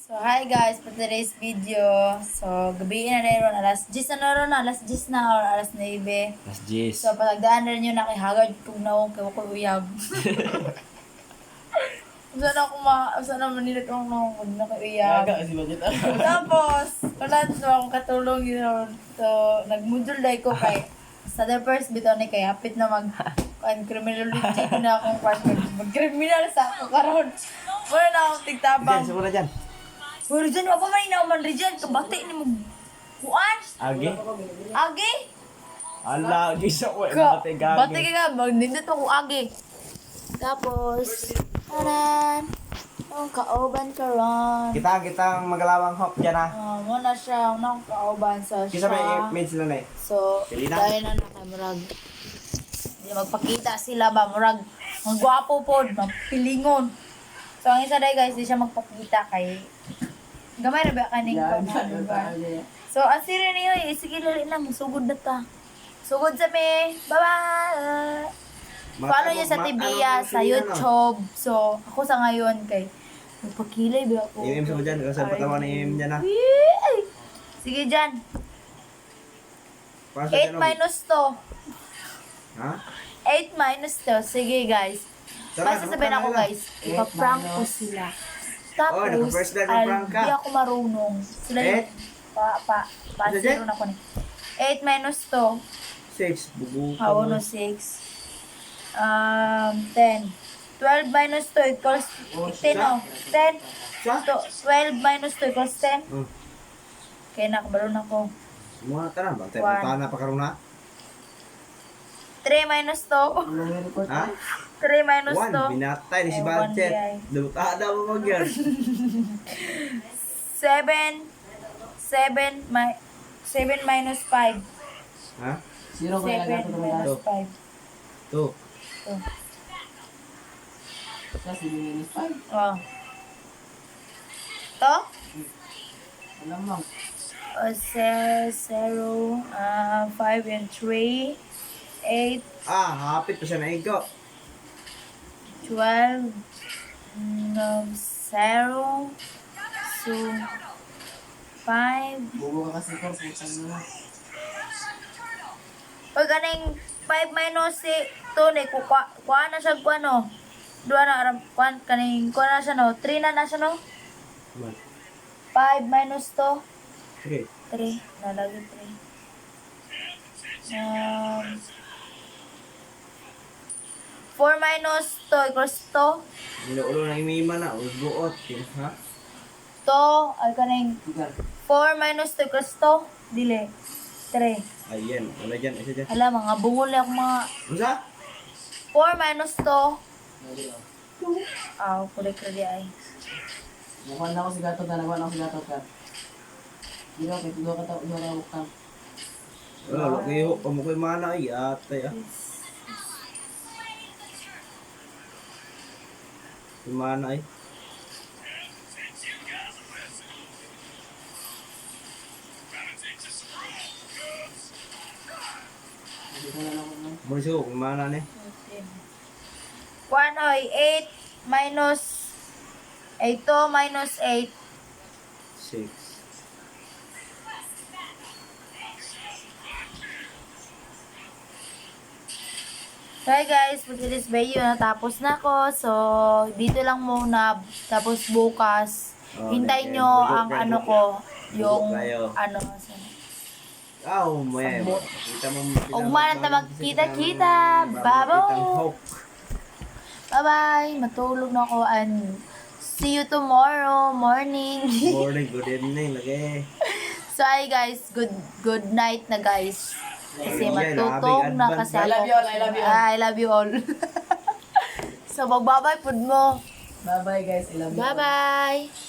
So, hi guys, for today's video. So, gabi na rin ron, alas 10 na ron, alas 10 na or alas 9. Mas Jis. So, palagdaan na rin yun na kay Hagard kung naong kay ko uyab. Sana manilit akong naong kung na kay uyab. Aga, si Bagit. Tapos, wala so, akong katulong yun. So, nagmudul dahil ko kay sa the first bitaw ni kay hapit na criminology na akong partner. Mag-criminal sa ako karon. Wala na akong tigtabang. Diyan, siguro dyan. Uy, Rijan, wapa man ina man Rijan, kabati ni mo. Kuan? Agi? Agi? Ala, gisa ko. Bati ka, magnindot ako agi. Tapos, taran. Ang kaoban ka ron. Kita magalawang hop dyan ha. Muna siya, ang kaoban sa Kisa siya. may sila na eh. So, Pilina? dahil na nakamurag. Hindi magpakita sila ba, murag. Ang gwapo po, magpilingon. So, ang isa dahil guys, di siya magpakita kay gamay na ba kaning So, ang siri niyo, sige lali na, sugod na ta. Sugod sa me. Bye-bye! Follow niyo sa Tibia, sa YouTube. So, ako sa ngayon kay magpakilay ba ako. Im sa dyan, kasi patawa na im dyan ha. Yay! Sige dyan. 8 minus 2. Ha? 8 minus 2. Sige guys. Basta sabihin ako guys, ipaprank ko sila. Tapos, naka-first line ng prank ka. di ako marunong. Sila yung pasiro na ko ni. 8 minus 2. 6, bubuka How no 6. 10. 12 minus 2 equals 10 oh. 10. Siya? 12 minus 2 equals 10. Kaya nakabalo na ko. Mga ka na ba? Tayo One. punta na pa karoon na? 3 minus 2. Ha? 3 minus 1, 2. binatay ni si Eh, Budget. 1 di Lutada mo mag-yan. 7 minus 5. Ha? 7 minus 5. 2. Kasi minus 5. Oh. To? Alam mo. 0, 5 and 3. 8, Hapit pa siya na ikaw. 12. 0. 2. 5. Bubo ka kasi ko. Putan mo na. Pag ganing 5 minus 2 ni kuha na siya kuha no. Dua na aram kuha kaning kuha na siya no. 3 na siya no. 5 minus 2. 3. 3. Nalagi 3. 4 minus 2 equals 2. Ulo na imima na. Ubuot. Ha? 2 ay kaning Tigal. 4 minus 2 equals 2. Dili. 3. Ayan. Wala dyan. Isa dyan. Hala, mga bungol na ako mga... Usa? 4 minus 2. Nari o. Kulay kredi ay. Nakuha na ako si Gatot ka. Nakuha na ako si Gatot ka. Hindi ako. Tigdo ka tao. Tigdo ka buktan. Wala. Kayo. Pamukoy mana. Ay, atay ah. Mana ay. Hindi ko na nakuha na. Muna siya kung mana ni. 1 oy, 8 minus 2 minus 8. 6. So hi guys, for today's video, natapos na ako. So, dito lang muna. Tapos bukas, hintayin nyo ang ano ko, yung ano. May. Kita mo. Ugma na ta magkita-kita. Babo! Bye-bye! Matulog na ako and see you tomorrow morning. Morning, good evening. Lagi. So hi guys, good night na guys. Kasi Yeah, matutog na advance. kasi I love ako. you all. I love you all. I love you all. So magbabay food mo. Bye-bye guys. I love you all. Bye-bye!